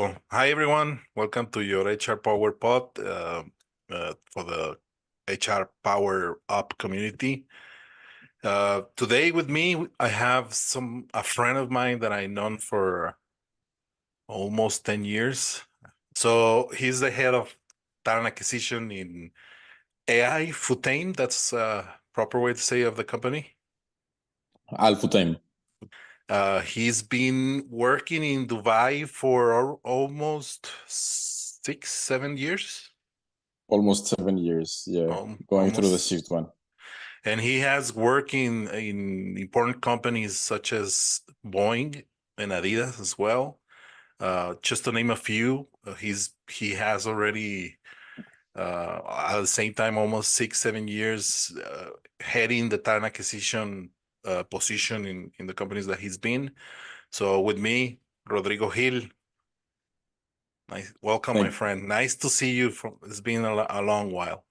So, hi everyone. Welcome to your HRpower Pod for the HR Power Up community. Today with me, I have a friend of mine that I known for almost 10 years. So he's the head of talent acquisition in Al-Futtaim. That's a proper way to say of the company. Al-Futtaim. He's been working in Dubai for almost 6, 7 years. Almost 7 years, yeah. Going through the Almost. sixth one. And he has worked in important companies such as Boeing and Adidas as well. Just to name a few, he has already at the same time almost 6, 7 years heading the talent acquisition position in the companies that he's been. So with me, Rodrigo Gil. Welcome, my Thank, friend. Nice to see you. It's been a long while.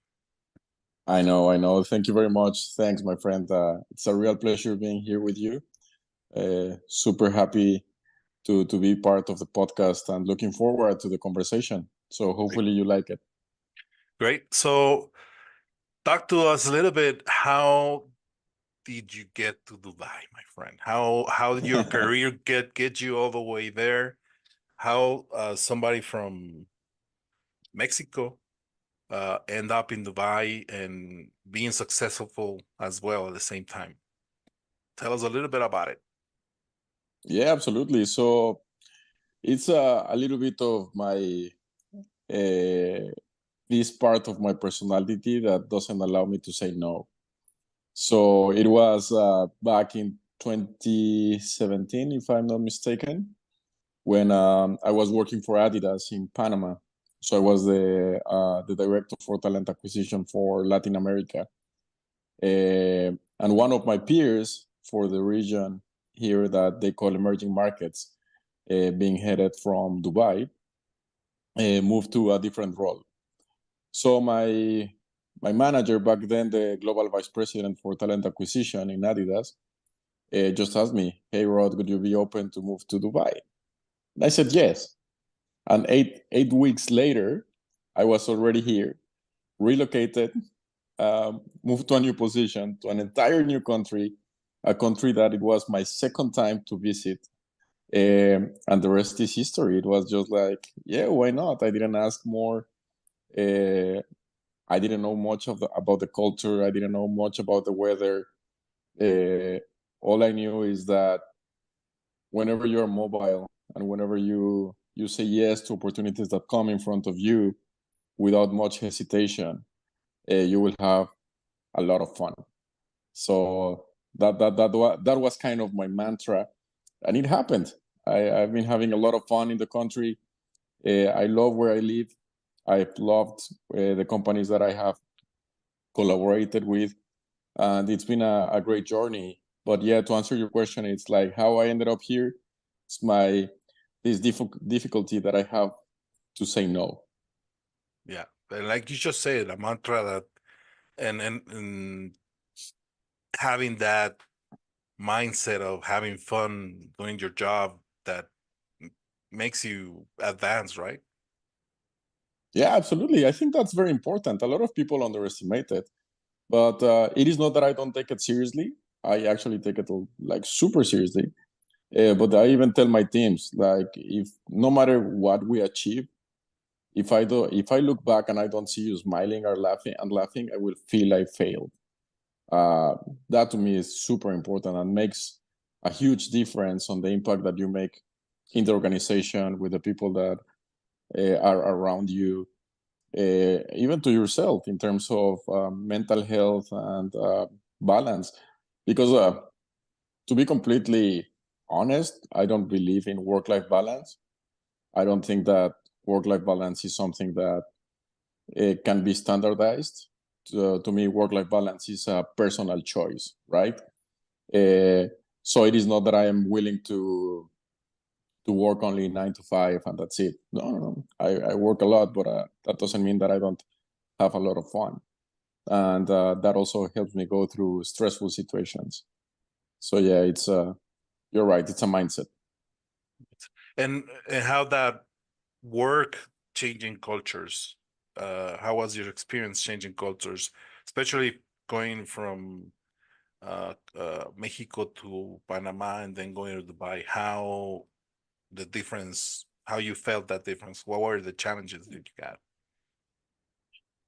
I know. Thank you very much. Thanks, my friend. It's a real pleasure being here with you. Super happy to be part of the podcast and looking forward to the conversation. So hopefully you like it. Great. So talk to us a little bit. How did you get to Dubai, my friend? How did your career get you all the way there? How somebody from Mexico end up in Dubai and being successful as well at the same time? Tell us a little bit about it. Yeah, absolutely. So it's a little bit of my this part of my personality that doesn't allow me to say no. So it was back in 2017, if I'm not mistaken, when I was working for Adidas in Panama. So I was the director for talent acquisition for Latin America. And one of my peers for the region here that they call emerging markets, being headed from Dubai, moved to a different role. So my manager back then, the global vice president for talent acquisition in Adidas, just asked me, "Hey Rod, would you be open to move to Dubai?" And I said yes. And eight weeks later, I was already here, relocated, moved to a new position, to an entire new country, a country that it was my second time to visit. And the rest is history. It was just like, yeah, why not? I didn't ask more. I didn't know much about the culture. I didn't know much about the weather. All I knew is that whenever you're mobile and whenever you say yes to opportunities that come in front of you without much hesitation, you will have a lot of fun. So that was kind of my mantra, and it happened. I've been having a lot of fun in the country. I love where I live. I've loved the companies that I have collaborated with, and it's been a great journey. But yeah, to answer your question, it's like how I ended up here. It's this difficulty that I have to say no. Yeah, and like you just said, a mantra that and having that mindset of having fun doing your job that makes you advance, right? Yeah, absolutely. I think that's very important. A lot of people underestimate it, but it is not that I don't take it seriously. I actually take it like super seriously. But I even tell my teams, like, if no matter what we achieve, if I look back and I don't see you smiling or laughing, I will feel I failed. That to me is super important and makes a huge difference on the impact that you make in the organization with the people that are around you, even to yourself in terms of mental health and balance. Because to be completely honest, I don't believe in work-life balance. I don't think that work-life balance is something that can be standardized. To me, work-life balance is a personal choice, right? So it is not that I am willing to work only 9 to 5 and that's it. No. I work a lot, but that doesn't mean that I don't have a lot of fun. And that also helps me go through stressful situations. So yeah, it's you're right. It's a mindset. And how that work changing cultures? How was your experience changing cultures, especially going from Mexico to Panama and then going to Dubai? How the difference? How you felt that difference? What were the challenges that you got?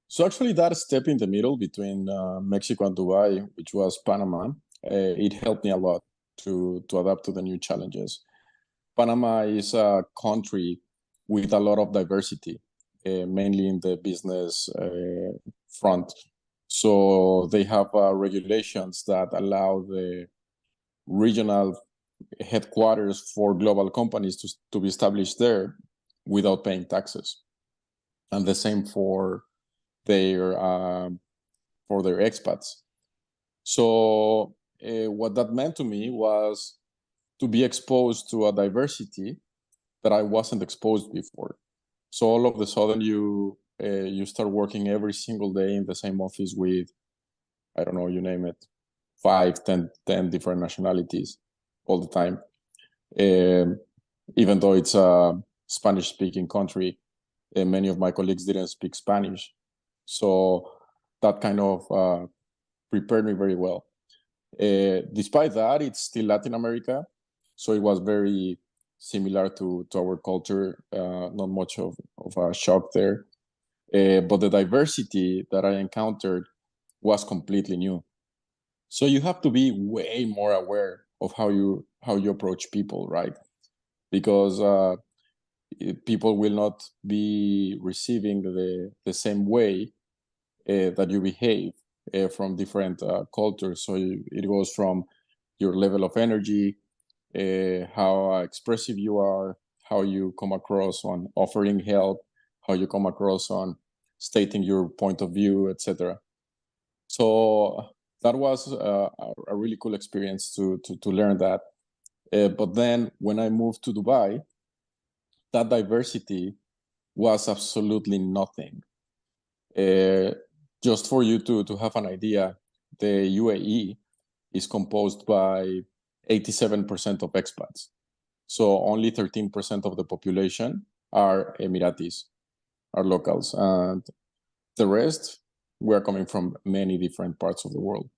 So actually, that step in the middle between Mexico and Dubai, which was Panama, it helped me a lot to adapt to the new challenges. Panama is a country with a lot of diversity, mainly in the business front. So they have regulations that allow the regional headquarters for global companies to be established there without paying taxes, and the same their for their expats. So what that meant to me was to be exposed to a diversity that I wasn't exposed before. So all of a sudden you start working every single day in the same office with, I don't know, you name it, 5, 10 different nationalities all the time. Even though it's a Spanish speaking country, many of my colleagues didn't speak Spanish. So that kind of prepared me very well. Despite that, it's still Latin America. So it was very similar to our culture, not much of a shock there. But the diversity that I encountered was completely new. So you have to be way more aware of how you approach people, right? Because people will not be receiving the same way that you behave from different cultures. So it goes from your level of energy, how expressive you are, how you come across on offering help, how you come across on stating your point of view, etc. So that was a really cool experience to learn that. But then when I moved to Dubai, that diversity was absolutely nothing. Just for you to have an idea, the UAE is composed by 87% of expats. So only 13% of the population are Emiratis, are locals. And the rest, we're coming from many different parts of the world.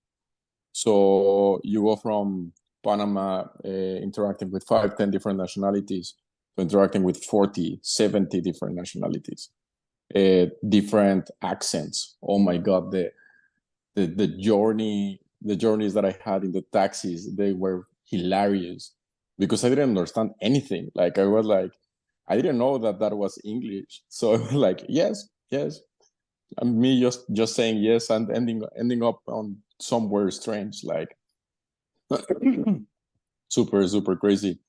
So you go from Panama interacting with 5, 10 different nationalities to interacting with 40, 70 different nationalities, different accents. Oh my God, the journeys that I had in the taxis, they were hilarious because I didn't understand anything. Like I was like, I didn't know that was English. So I was like, yes, yes. And me just saying yes and ending up on somewhere strange, like super crazy.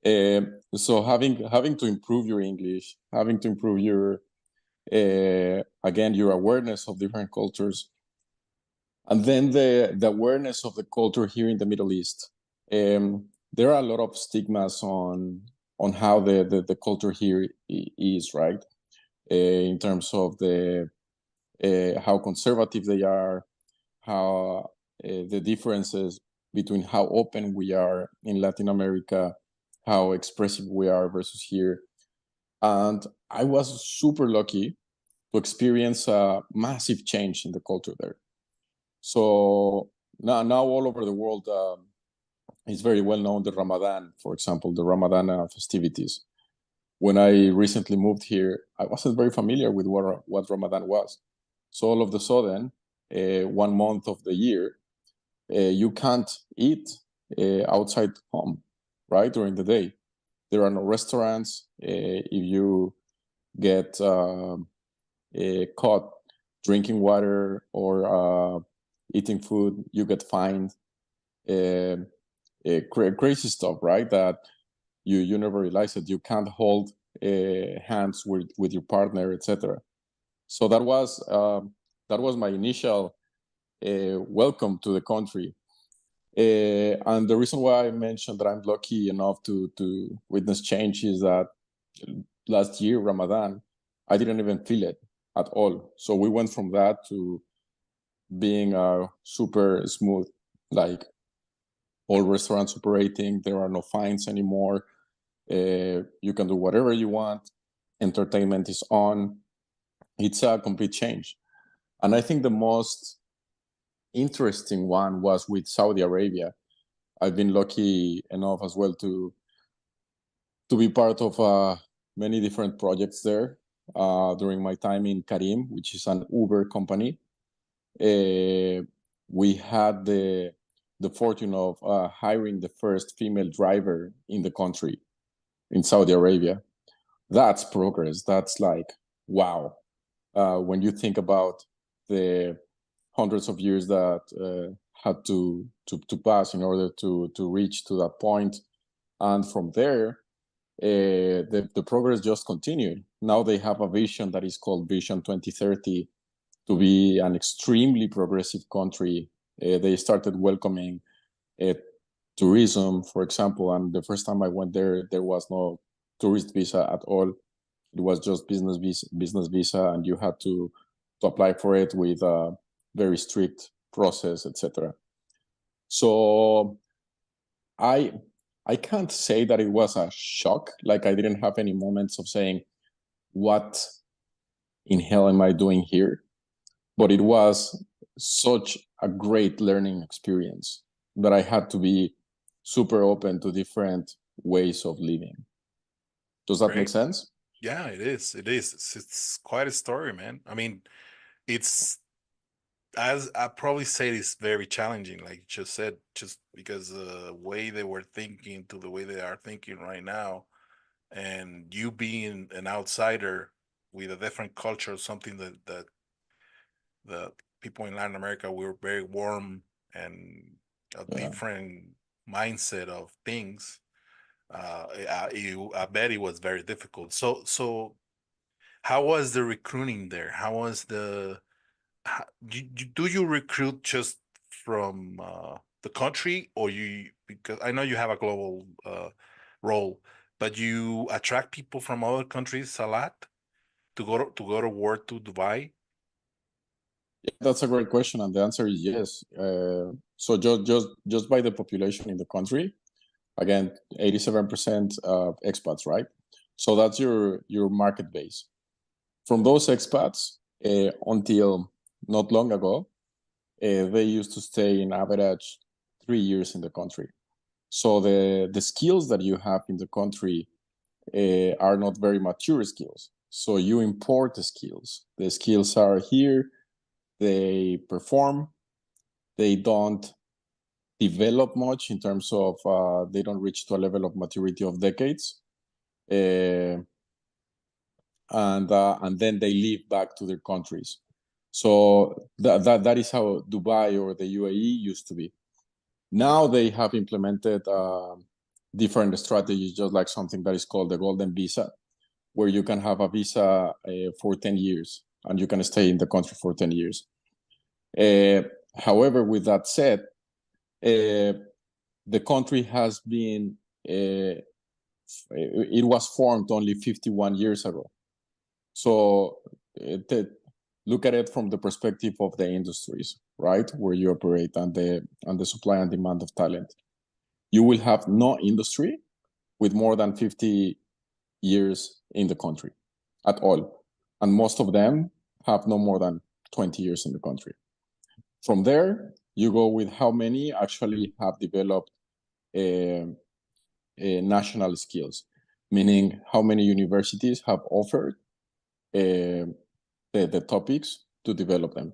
So having to improve your English, having to improve your again your awareness of different cultures, and then the awareness of the culture here in the Middle East. There are a lot of stigmas on how the culture here is, right? In terms of the how conservative they are, how the differences between how open we are in Latin America, how expressive we are versus here. And I was super lucky to experience a massive change in the culture there. So now all over the world, it's very well known the Ramadan, for example, the Ramadan festivities. When I recently moved here, I wasn't very familiar with what Ramadan was. So all of a sudden, 1 month of the year, you can't eat outside home, right, during the day. There are no restaurants. If you get caught drinking water or eating food, you get fined. Crazy stuff, right? That you never realize that you can't hold hands with your partner, etc. So that was my initial welcome to the country. And the reason why I mentioned that I'm lucky enough to witness change is that last year, Ramadan, I didn't even feel it at all. So we went from that to being super smooth, like all restaurants operating. There are no fines anymore. You can do whatever you want. entertainment is on. It's a complete change. And I think the most interesting one was with Saudi Arabia. I've been lucky enough as well to be part of many different projects there during my time in Karim, which is an Uber company. We had the fortune of hiring the first female driver in the country, in Saudi Arabia. That's progress. That's like, wow. When you think about the hundreds of years that had to pass in order to reach to that point. And from there, the progress just continued. Now they have a vision that is called Vision 2030 to be an extremely progressive country. They started welcoming tourism, for example, and the first time I went there was no tourist visa at all. It was just business visa, and you had to apply for it with a very strict process, etc. So I can't say that it was a shock. Like, I didn't have any moments of saying, what in hell am I doing here? But it was such a great learning experience that I had to be super open to different ways of living. Does that make sense? Yeah, it is. It is. It's quite a story, man. I mean, it's, as I probably said, it's very challenging, like you just said, just because the way they were thinking to the way they are thinking right now, and you being an outsider with a different culture, something that the people in Latin America were very warm and a different mindset of things. I bet it was very difficult. So how was the recruiting there? How was do you recruit just from the country, or you, because I know you have a global role, but you attract people from other countries a lot to go to work to Dubai? Yeah, that's a great question, and the answer is yes. So just by the population in the country, again, 87% expats, right? So that's your market base. From those expats, until not long ago, they used to stay in average 3 years in the country. So the skills that you have in the country are not very mature skills. So you import the skills. The skills are here, they perform, they don't develop much in terms of they don't reach to a level of maturity of decades. And then they leave back to their countries. So that is how Dubai or the UAE used to be. Now they have implemented different strategies, just like something that is called the golden visa, where you can have a visa for 10 years and you can stay in the country for 10 years. However, with that said, the country has been, it was formed only 51 years ago. So look at it from the perspective of the industries, right, where you operate, and the supply and demand of talent. You will have no industry with more than 50 years in the country at all. And most of them have no more than 20 years in the country. From there, you go with how many actually have developed national skills, meaning how many universities have offered the topics to develop them.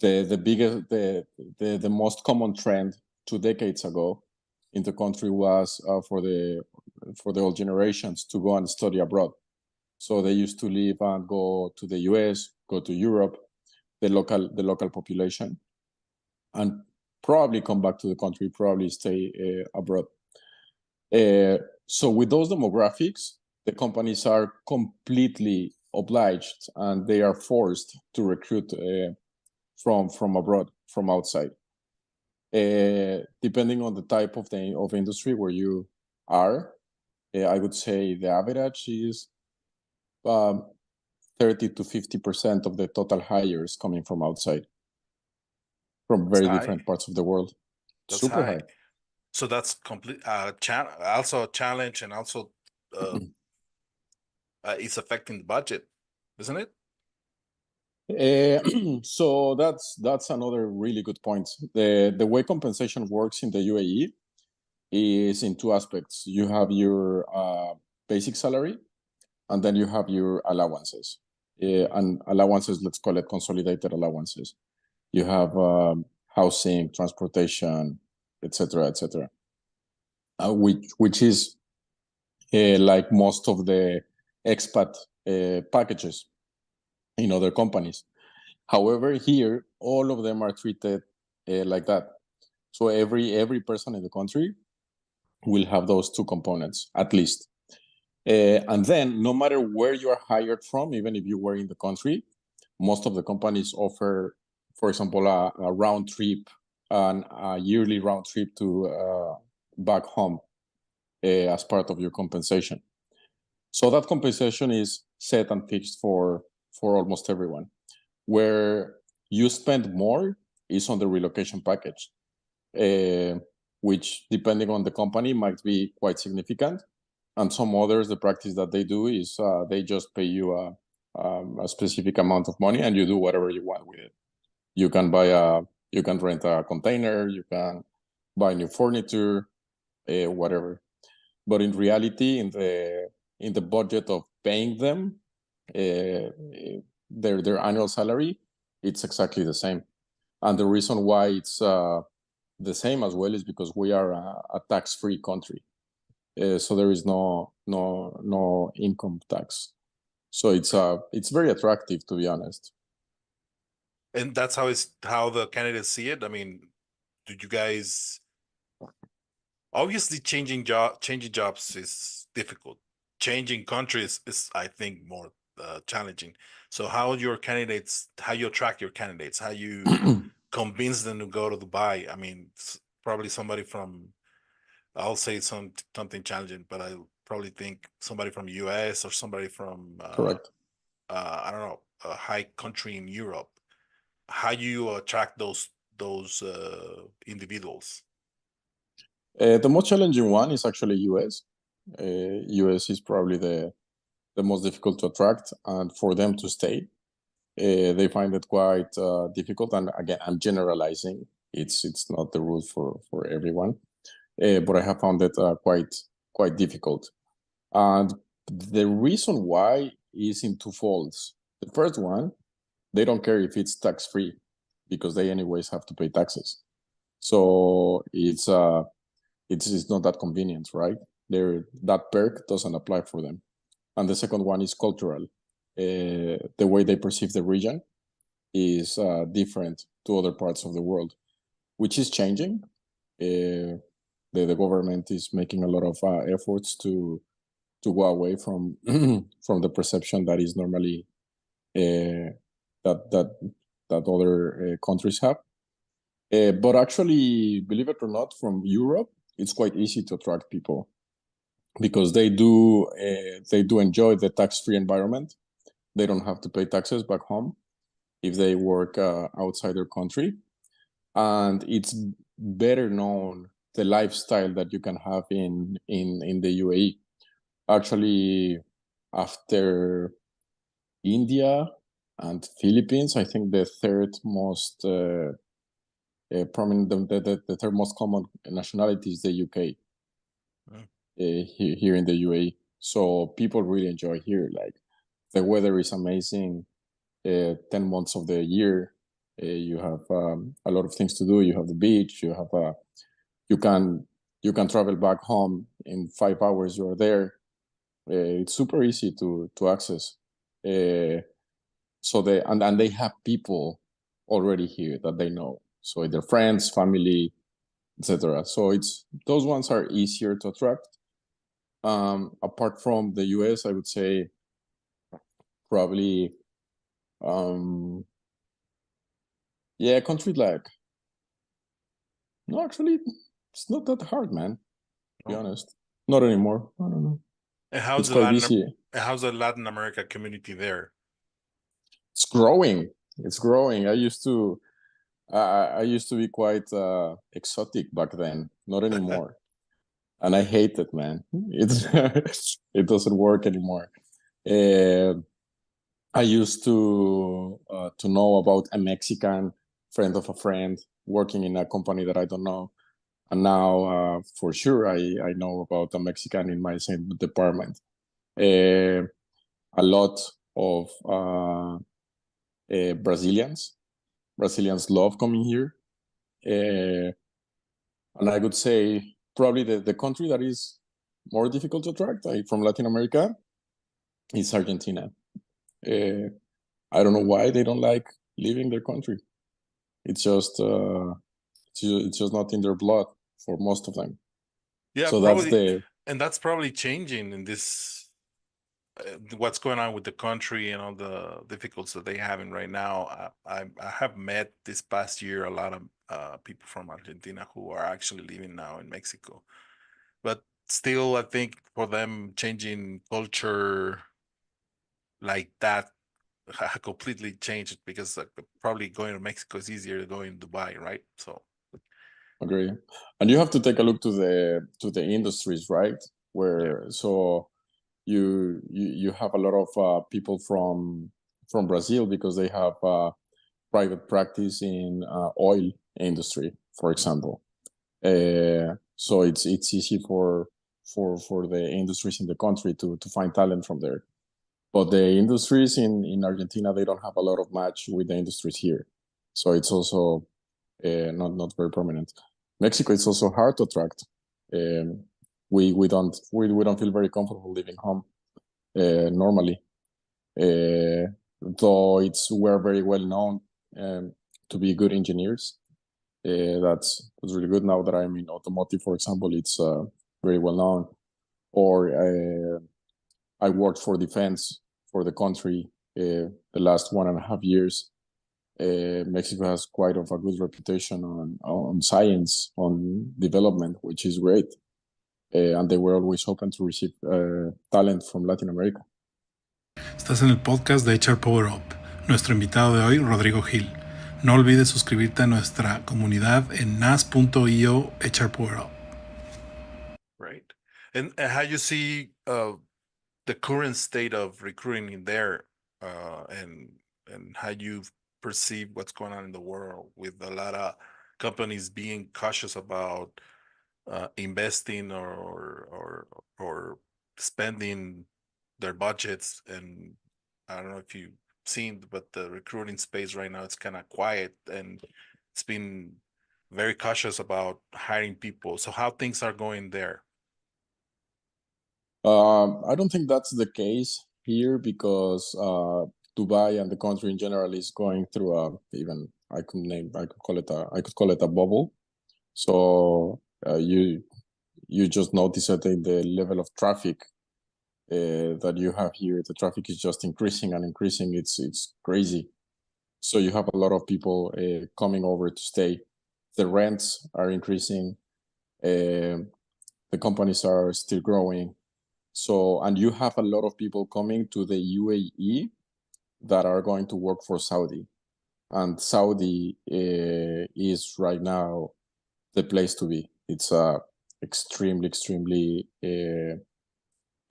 The most common trend 2 decades ago in the country was for the old generations to go and study abroad. So they used to leave and go to the US, go to Europe, the local population, and probably come back to the country, probably stay abroad. So with those demographics, the companies are completely obliged and they are forced to recruit from abroad, from outside. Depending on the type of industry where you are, I would say the average is 30 to 50% of the total hires coming from outside, from very different parts of the world. That's super high. high. So that's complete also a challenge, and also it's affecting the budget, isn't it? So that's another really good point. The way compensation works in the UAE is in two aspects. You have your basic salary, and then you have your allowances. And allowances, let's call it consolidated allowances. You have housing, transportation, etc., etc., which is like most of the expat packages in other companies. However, here all of them are treated like that. So every person in the country will have those two components at least. And then no matter where you are hired from, even if you were in the country, most of the companies offer, for example, a round trip, and a yearly round trip to back home as part of your compensation. So that compensation is set and fixed for almost everyone. Where you spend more is on the relocation package, which, depending on the company, might be quite significant. And some others, the practice that they do is they just pay you a specific amount of money, and you do whatever you want with it. You can you can rent a container, you can buy new furniture, whatever. But in reality, in the budget of paying them their annual salary, it's exactly the same. And the reason why it's the same as well is because we are a tax-free country. So there is no income tax. So it's very attractive, to be honest. And that's how the candidates see it. I mean, do you guys obviously changing jobs is difficult. Changing countries is, I think, more challenging. So how you attract your candidates, how you convince them to go to Dubai? I mean, probably somebody from, I'll say something challenging, but I probably think somebody from US or somebody from Correct. I don't know, a high country in Europe. How you attract those individuals? The most challenging one is actually US. US is probably the most difficult to attract, and for them to stay, they find it quite difficult. And again, I'm generalizing. It's not the rule for everyone, but I have found it quite difficult. And the reason why is in two folds. The first one, they don't care if it's tax free, because they anyways have to pay taxes. So it's not that convenient, right? That perk doesn't apply for them. And the second one is cultural. The way they perceive the region is different to other parts of the world, which is changing. The government is making a lot of efforts to go away from from the perception that is normally that other countries have. But actually, believe it or not, from Europe, it's quite easy to attract people, because they do enjoy the tax-free environment. They don't have to pay taxes back home if they work outside their country, and it's better known the lifestyle that you can have in the UAE. Actually, after India and Philippines, I think the third most prominent, the third most common nationality is the UK. Here in the UAE. So people really enjoy here. Like, the weather is amazing. 10 months of the year, you have a lot of things to do. You have the beach. You have you can travel back home in 5 hours. You are there. It's super easy to access. So they have people already here that they know. So their friends, family, etc. So those ones are easier to attract. Apart from the US, I would say probably, countries like, no, actually, it's not that hard, man, to be honest. Not anymore. I don't know. And It's quite easy. how's the Latin America community there? It's growing. It's growing. I used to be quite exotic back then. Not anymore. And I hate it, man. It doesn't work anymore. I used to know about a Mexican friend of a friend working in a company that I don't know. And now, for sure, I know about a Mexican in my same department. A lot of Brazilians. Brazilians love coming here. And I would say probably the country that is more difficult to attract from Latin America is Argentina. I don't know why they don't like leaving their country. It's just not in their blood for most of them. Yeah, So that's probably, and that's probably changing in this what's going on with the country and all the difficulties that they're having right now. I have met this past year a lot of people from Argentina who are actually living now in Mexico, but still, I think for them changing culture like that completely changed because probably going to Mexico is easier than going to Dubai, right? So agree. And you have to take a look to the industries, right? Where so you have a lot of people from Brazil because they have private practice in oil industry, for example. So it's easy for the industries in the country to find talent from there. But the industries in Argentina, they don't have a lot of match with the industries here. So it's also not very prominent. Mexico is also hard to attract. We don't feel very comfortable living home normally. Though we're very well known to be good engineers. That's really good. Now that I'm in automotive, for example, it's very well known. Or I worked for defense for the country the last 1.5 years. Mexico has quite of a good reputation on science, on development, which is great. And they were always open to receive talent from Latin America. Estás en el podcast de HR Power Up. Nuestro invitado de hoy, Rodrigo Gil. No olvides suscribirte a nuestra comunidad en nas.io HR Power Up. Right. And how you see the current state of recruiting in there, and how you perceive what's going on in the world with a lot of companies being cautious about investing or spending their budgets. And I don't know if you've seen, but the recruiting space right now it's kind of quiet and it's been very cautious about hiring people. So how things are going there? I don't think that's the case here because Dubai and the country in general is going through I could call it a bubble. So you just notice that in the level of traffic that you have here, the traffic is just increasing and increasing. It's crazy. So you have a lot of people coming over to stay. The rents are increasing. The companies are still growing. So, and you have a lot of people coming to the UAE that are going to work for Saudi. And Saudi is right now the place to be. It's extremely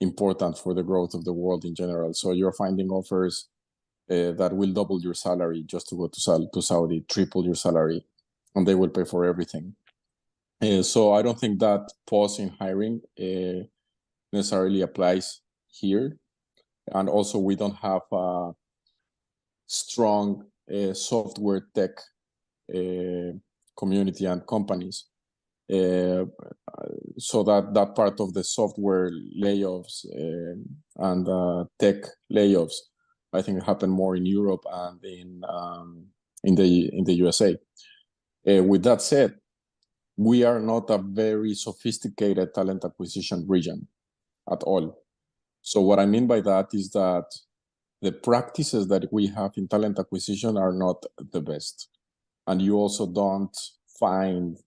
important for the growth of the world in general. So you're finding offers that will double your salary just to go to Saudi, triple your salary, and they will pay for everything. So I don't think that pause in hiring necessarily applies here. And also we don't have a strong software tech community and companies. So that part of the software layoffs and tech layoffs, I think happen more in Europe and in the USA. With that said, we are not a very sophisticated talent acquisition region at all. So what I mean by that is that the practices that we have in talent acquisition are not the best. And you also don't find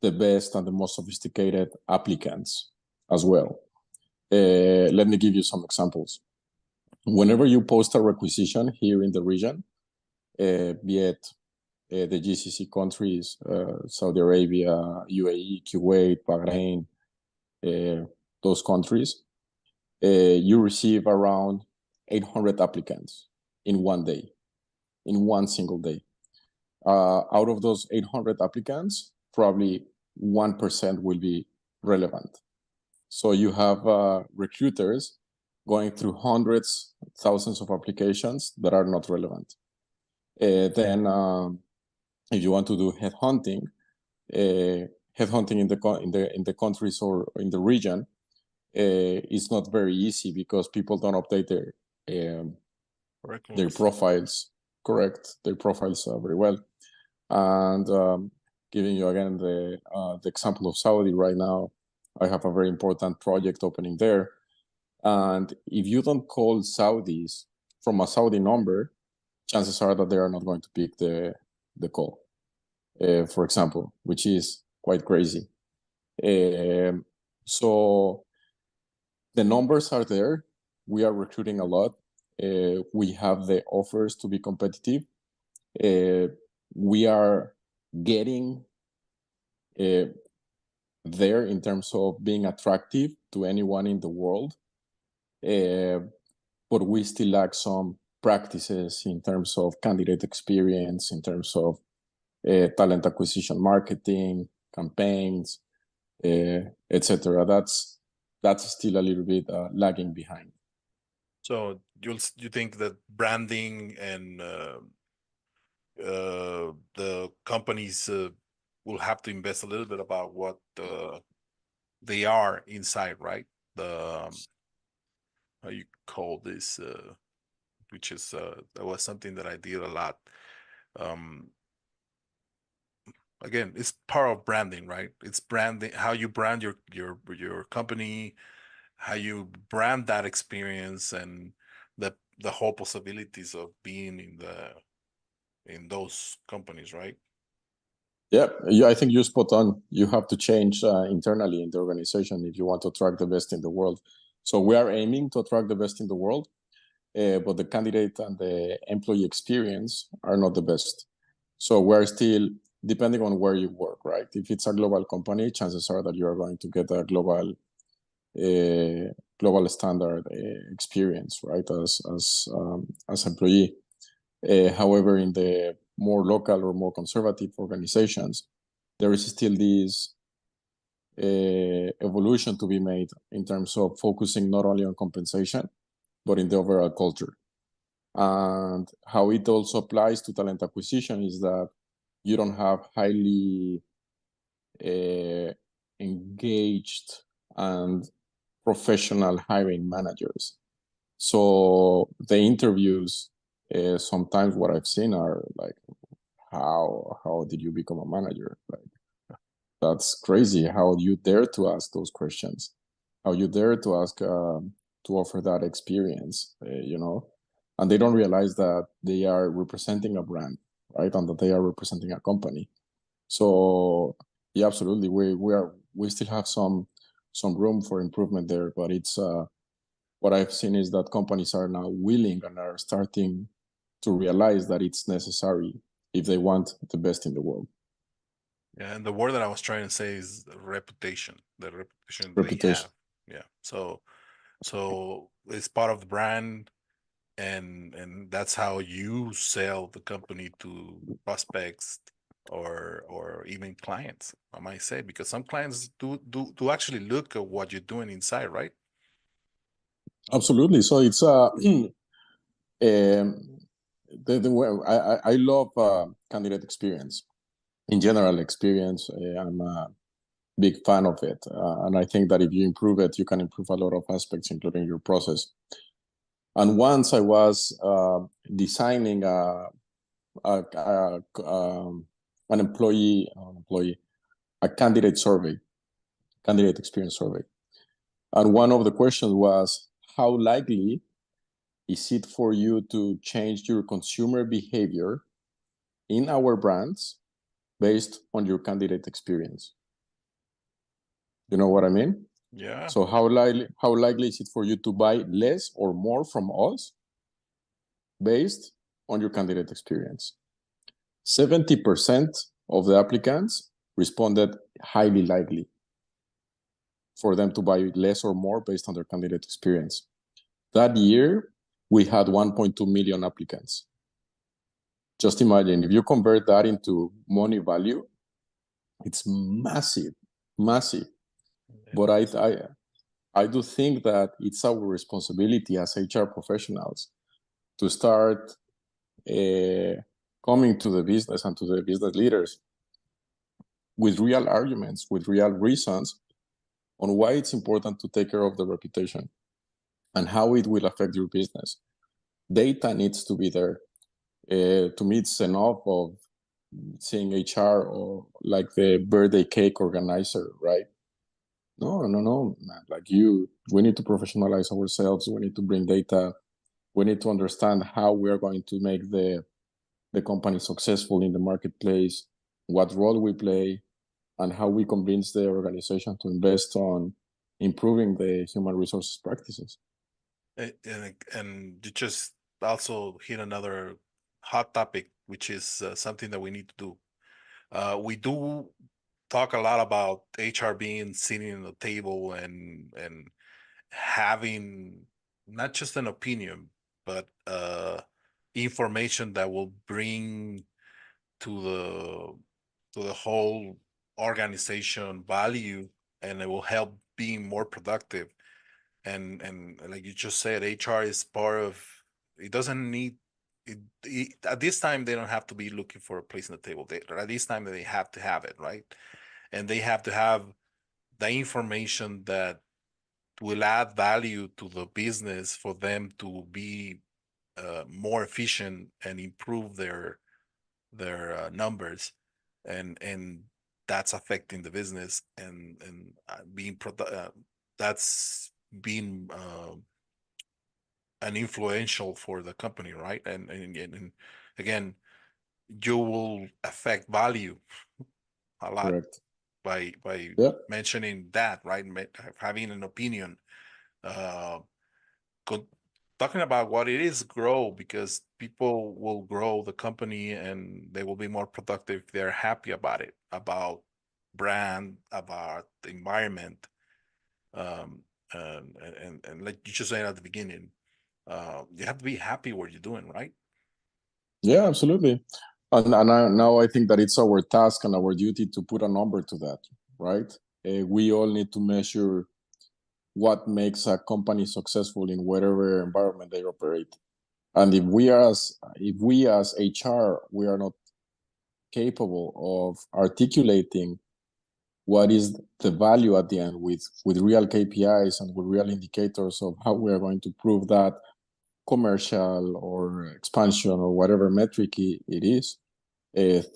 the best and the most sophisticated applicants as well. Let me give you some examples. Whenever you post a requisition here in the region, be it the GCC countries, Saudi Arabia, UAE, Kuwait, Bahrain, those countries, you receive around 800 applicants in one day, in one single day. Out of those 800 applicants, probably 1% will be relevant. So you have recruiters going through hundreds, thousands of applications that are not relevant. Then if you want to do headhunting in the countries or in the region is not very easy because people don't update their profiles very well. And giving you again the example of Saudi right now, I have a very important project opening there, and if you don't call Saudis from a Saudi number, chances are that they are not going to pick the call, for example, which is quite crazy. So the numbers are there. We are recruiting a lot. We have the offers to be competitive. We are getting there in terms of being attractive to anyone in the world. But we still lack some practices in terms of candidate experience, in terms of talent acquisition, marketing, campaigns, etc. That's still a little bit lagging behind. So you think that branding and the companies will have to invest a little bit about what they are inside, right? The how you call this, which is that was something that I did a lot. Again, it's part of branding, right? It's branding, how you brand your company, how you brand that experience, and the whole possibilities of being in those companies, right? Yeah, I think you're spot on. You have to change internally in the organization if you want to attract the best in the world. So we are aiming to attract the best in the world, but the candidate and the employee experience are not the best. So we're still, depending on where you work, right? If it's a global company, chances are that you are going to get a global standard experience, right, as employee. However, in the more local or more conservative organizations, there is still this evolution to be made in terms of focusing not only on compensation, but in the overall culture. And how it also applies to talent acquisition is that you don't have highly engaged and professional hiring managers. So the interviews, sometimes what I've seen are like, how did you become a manager? Like, that's crazy. How you dare to ask those questions? How you dare to ask to offer that experience? And they don't realize that they are representing a brand, right? And that they are representing a company. So yeah, absolutely. We still have some room for improvement there, but it's what I've seen is that companies are now willing and are starting to realize that it's necessary if they want the best in the world. Yeah, and the word that I was trying to say is reputation, the reputation they Reputation. have. Yeah. So it's part of the brand, and that's how you sell the company to prospects or even clients, I might say, because some clients do actually look at what you're doing inside, right? Absolutely. So it's the way I love candidate experience. In general experience, I'm a big fan of it, and I think that if you improve it, you can improve a lot of aspects, including your process. And once I was designing an a candidate experience survey, and one of the questions was, how likely is it for you to change your consumer behavior in our brands based on your candidate experience? You know what I mean? Yeah. So how likely is it for you to buy less or more from us based on your candidate experience? 70% of the applicants responded highly likely. for them to buy less or more based on their candidate experience. That year, we had 1.2 million applicants. Just imagine, if you convert that into money value, it's massive, massive. But I do think that it's our responsibility as HR professionals to start coming to the business and to the business leaders with real arguments, with real reasons on why it's important to take care of the reputation and how it will affect your business. Data needs to be there. To me, it's enough of seeing HR or like the birthday cake organizer, right? No, man. Like we need to professionalize ourselves. We need to bring data. We need to understand how we are going to make the company successful in the marketplace, what role we play, and how we convince the organization to invest on improving the human resources practices. And you just also hit another hot topic, which is something that we need to do. We do talk a lot about HR being sitting on the table and having not just an opinion, but information that will bring to the whole organization value, and it will help being more productive. And like you just said, HR is part of it. Doesn't need it at this time. They don't have to be looking for a place on the table. At this time they have to have it, right? And they have to have the information that will add value to the business for them to be more efficient and improve their numbers, and that's affecting the business and being that's being an influential for the company, right? And again, you will affect value a lot. Correct. by Yeah. mentioning that, right? Having an opinion, uh talking about what it is grow, because people will grow the company and they will be more productive if they're happy about it, about brand, about the environment. um and like you just said at the beginning, you have to be happy what you're doing, right? Yeah, absolutely. And now I think that it's our task and our duty to put a number to that, right? We all need to measure what makes a company successful in whatever environment they operate. And if we as HR, we are not capable of articulating what is the value at the end with real KPIs and with real indicators of how we are going to prove that commercial or expansion or whatever metric it is,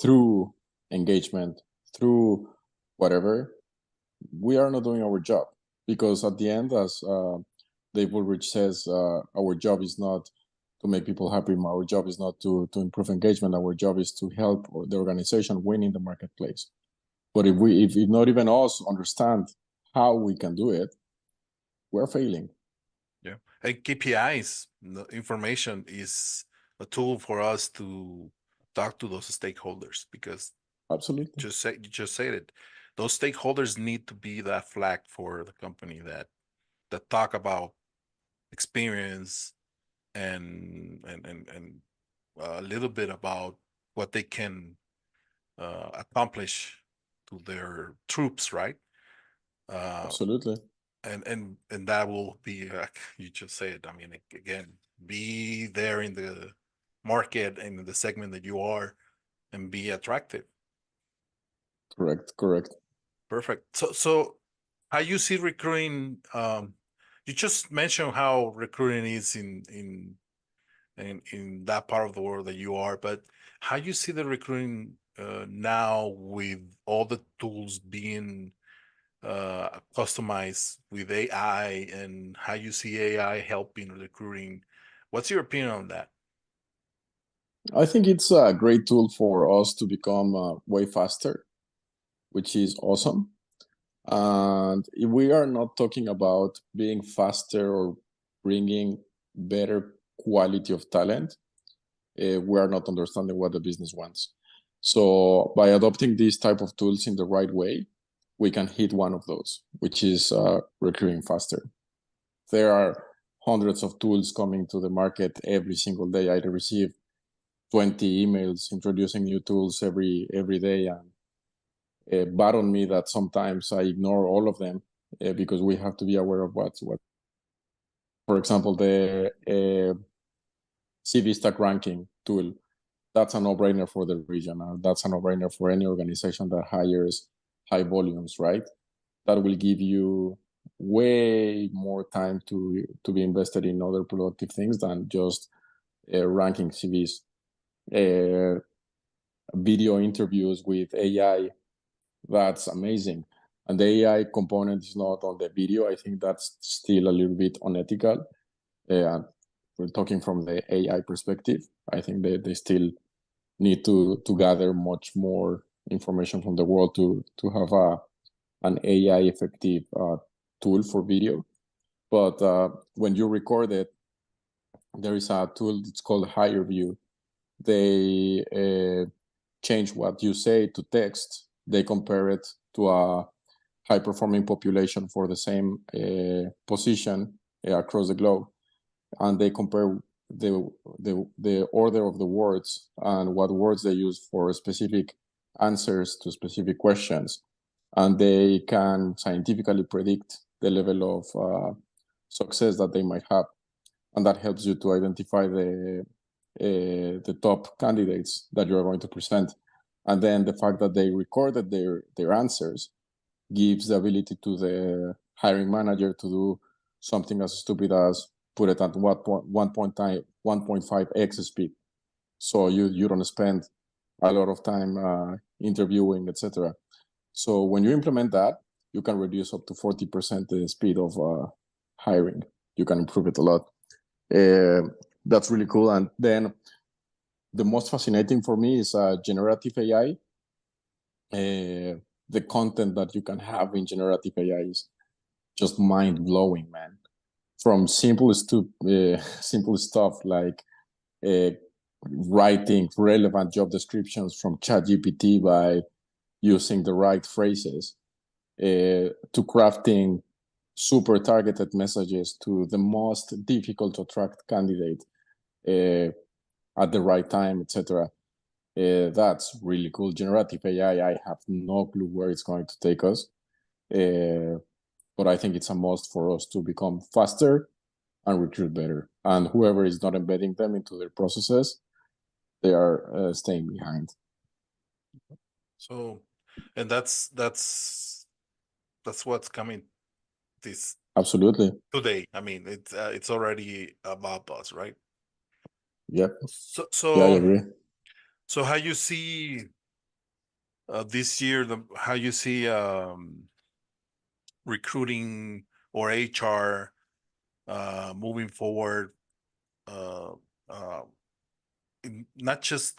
through engagement, through whatever, we are not doing our job. Because at the end, as Dave Woolrich says, our job is not to make people happy. Our job is not to improve engagement. Our job is to help the organization win in the marketplace. But if not even us understand how we can do it, we're failing. Yeah. And KPIs, the information is a tool for us to talk to those stakeholders, because Absolutely. you just said it. Those stakeholders need to be that flag for the company that talk about experience and a little bit about what they can accomplish to their troops, right? Absolutely. And that will be you just said. I mean, again, be there in the market and in the segment that you are, and be attractive. Correct. Perfect. So how you see recruiting? You just mentioned how recruiting is in that part of the world that you are, but how you see the recruiting now with all the tools being customized with AI, and how you see AI helping recruiting? What's your opinion on that? I think it's a great tool for us to become way faster, which is awesome. And if we are not talking about being faster or bringing better quality of talent, we are not understanding what the business wants. So by adopting these type of tools in the right way, we can hit one of those, which is recruiting faster. There are hundreds of tools coming to the market every single day. I receive 20 emails introducing new tools every day, and bad on me that sometimes I ignore all of them because we have to be aware of what. For example, the CV stack ranking tool, that's a no-brainer for the region. That's a no-brainer for any organization that hires high volumes, right? That will give you way more time to be invested in other productive things than just ranking CVs. Video interviews with AI, that's amazing. And the AI component is not on the video. I think that's still a little bit unethical. We're talking from the AI perspective. I think they still need to gather much more information from the world to have an AI effective tool for video. But when you record it, there is a tool that's called HireView. They change what you say to text. They compare it to a high performing population for the same position across the globe, and they compare the order of the words and what words they use for specific answers to specific questions, and they can scientifically predict the level of success that they might have, and that helps you to identify the top candidates that you are going to present. And then the fact that they recorded their answers gives the ability to the hiring manager to do something as stupid as put it at 1.5x speed, so you don't spend a lot of time interviewing, etc. So when you implement that, you can reduce up to 40% the speed of hiring. You can improve it a lot. That's really cool. And then the most fascinating for me is generative AI. The content that you can have in generative AI is just mind-blowing, man. From simple stuff like writing relevant job descriptions from ChatGPT by using the right phrases, to crafting super targeted messages to the most difficult to attract candidate at the right time, etc. That's really cool. Generative AI, I have no clue where it's going to take us, but I think it's a must for us to become faster and recruit better. And whoever is not embedding them into their processes, they are staying behind. So, and that's what's coming this Absolutely. today. I mean, it's already above us, right? Yep. So Yeah, I agree. So how you see this year, how you see recruiting or HR moving forward, uh, uh, not just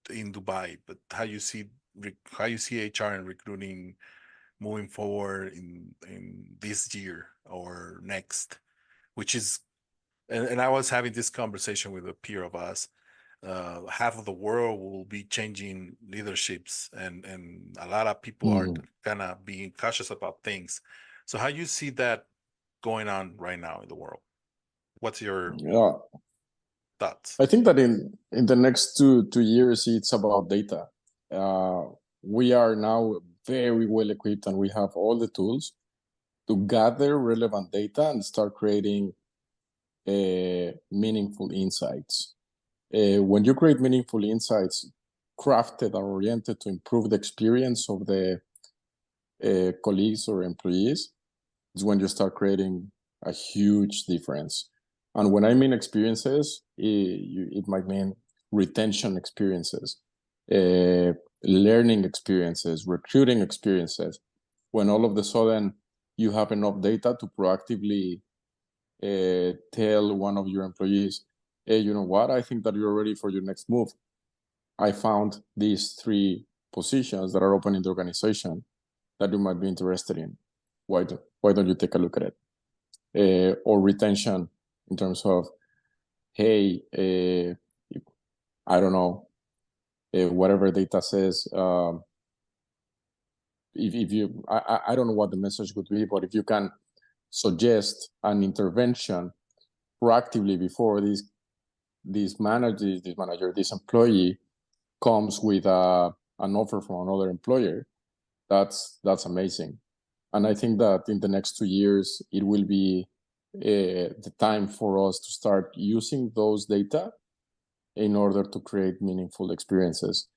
in Dubai, but how you see HR and recruiting moving forward in this year or next, which is, and I was having this conversation with a peer of us. Half of the world will be changing leaderships, and a lot of people are kind of being cautious about things. So how you see that going on right now in the world? What's your thoughts? I think that in the next two years, it's about data. We are now very well equipped, and we have all the tools to gather relevant data and start creating meaningful insights. When you create meaningful insights crafted and oriented to improve the experience of the colleagues or employees, is when you start creating a huge difference. And when I mean experiences, it might mean retention experiences, learning experiences, recruiting experiences. When all of a sudden you have enough data to proactively tell one of your employees, hey, you know what? I think that you're ready for your next move. I found these 3 positions that are open in the organization that you might be interested in. Why don't you take a look at it? Or retention in terms of, hey, I don't know, whatever data says, if you, I don't know what the message would be, but if you can suggest an intervention proactively before this manager, this employee comes with an offer from another employer, that's amazing. And I think that in the next 2 years, it will be the time for us to start using those data in order to create meaningful experiences.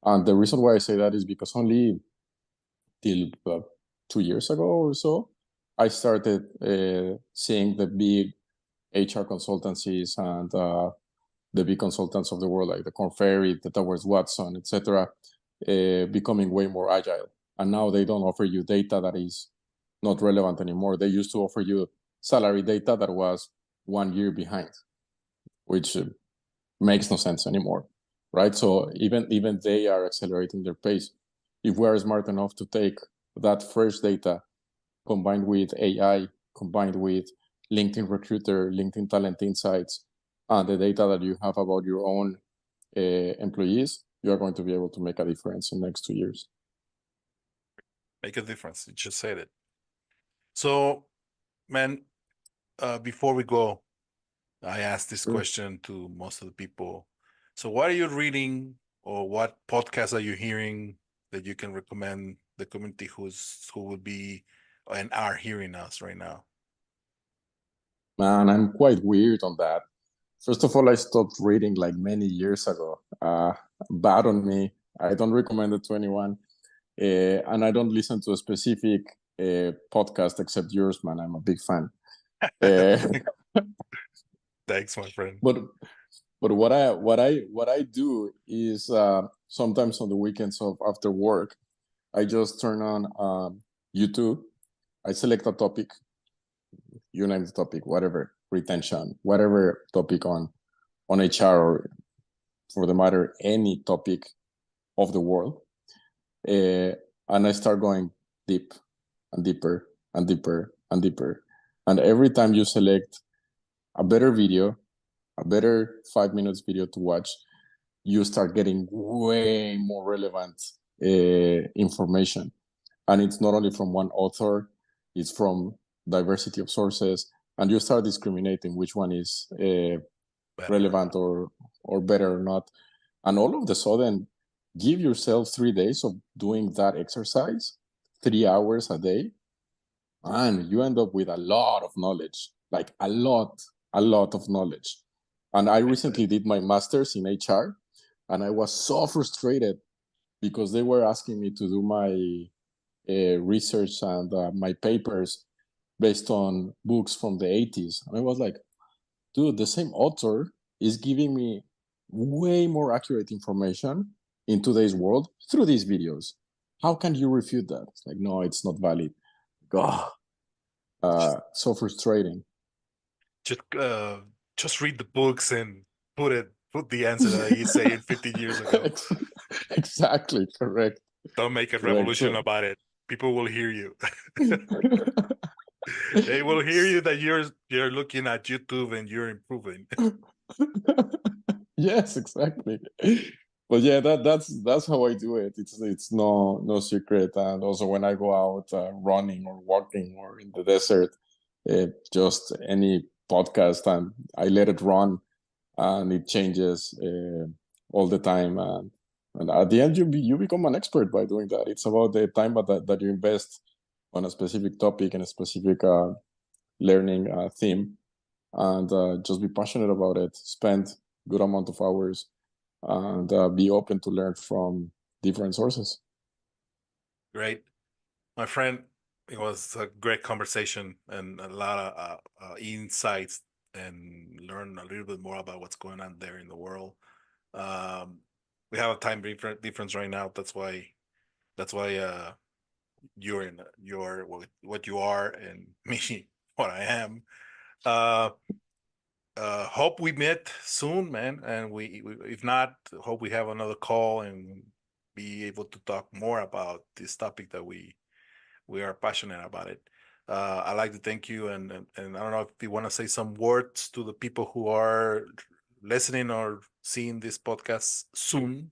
And the reason why I say that is because only till 2 years ago or so, I started seeing the big HR consultancies and the big consultants of the world, like the Korn Ferry, the Towers Watson, etc., becoming way more agile. And now they don't offer you data that is not relevant anymore. They used to offer you salary data that was 1 year behind, which makes no sense anymore, right? So even they are accelerating their pace. If we are smart enough to take that fresh data combined with AI, combined with LinkedIn Recruiter, LinkedIn Talent Insights, and the data that you have about your own employees, you are going to be able to make a difference in the next 2 years. Make a difference. You just said it. So, man, before we go, I asked this question to most of the people. So what are you reading, or what podcasts are you hearing that you can recommend the community who would be and are hearing us right now? Man, I'm quite weird on that. First of all, I stopped reading like many years ago. Bad on me. I don't recommend it to anyone. And I don't listen to a specific podcast except yours, man. I'm a big fan. Thanks, my friend. But what I do is sometimes on the weekends of after work, I just turn on YouTube. I select a topic, you name the topic, whatever, retention, whatever topic on HR, or for the matter, any topic of the world. And I start going deep and deeper and deeper and deeper. And every time you select a better video, a better 5 minutes video to watch, you start getting way more relevant information. And it's not only from one author, it's from diversity of sources. And you start discriminating which one is relevant or better or not. And all of a sudden, give yourself 3 days of doing that exercise, 3 hours a day, and you end up with a lot of knowledge, like a lot of knowledge. And I recently did my master's in HR, and I was so frustrated because they were asking me to do my research and my papers based on books from the 80s. And I was like, dude, the same author is giving me way more accurate information in today's world through these videos. How can you refute that? It's like, no, it's not valid. God, so frustrating. Just read the books and put the answer that you say in 50 years ago. Exactly, correct. Don't make a Correct. revolution about it. People will hear you. They will hear you that you're looking at YouTube and you're improving. Yes, exactly. But yeah, that's how I do it. It's no secret. And also when I go out running or walking or in the desert, just any podcast, and I let it run, and it changes all the time. And at the end, you become an expert by doing that. It's about the time that you invest on a specific topic and a specific learning theme, and just be passionate about it. Spend good amount of hours, and be open to learn from different sources. Great. My friend, it was a great conversation and a lot of insights, and learn a little bit more about what's going on there in the world. We have a time difference right now. That's why you're what you are, and me what I am. Uh, hope we met soon, man. And we if not, hope we have another call and be able to talk more about this topic that we are passionate about it. I'd like to thank you, and I don't know if you want to say some words to the people who are listening or seeing this podcast soon.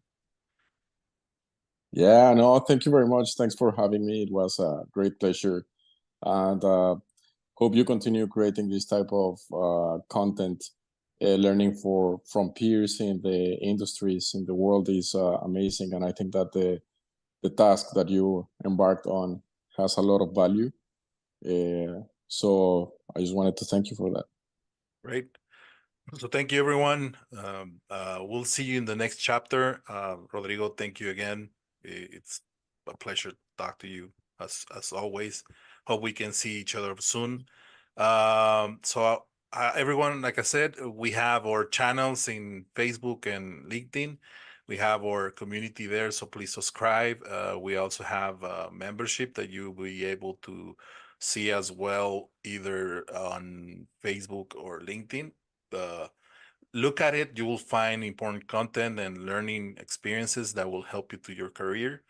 Yeah, no, thank you very much. Thanks for having me. It was a great pleasure. And hope you continue creating this type of content. Learning from peers in the industries in the world is amazing. And I think that the task that you embarked on has a lot of value. So I just wanted to thank you for that. Great. So thank you, everyone. We'll see you in the next chapter. Rodrigo, thank you again. It's a pleasure to talk to you as always. Hope we can see each other soon. So everyone, like I said, we have our channels in Facebook and LinkedIn. We have our community there, so please subscribe. We also have a membership that you'll be able to see as well, either on Facebook or LinkedIn. Uh, Look at it. You will find important content and learning experiences that will help you to your career.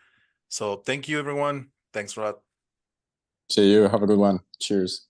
So thank you, everyone. Thanks, Rod. See you. Have a good one. Cheers.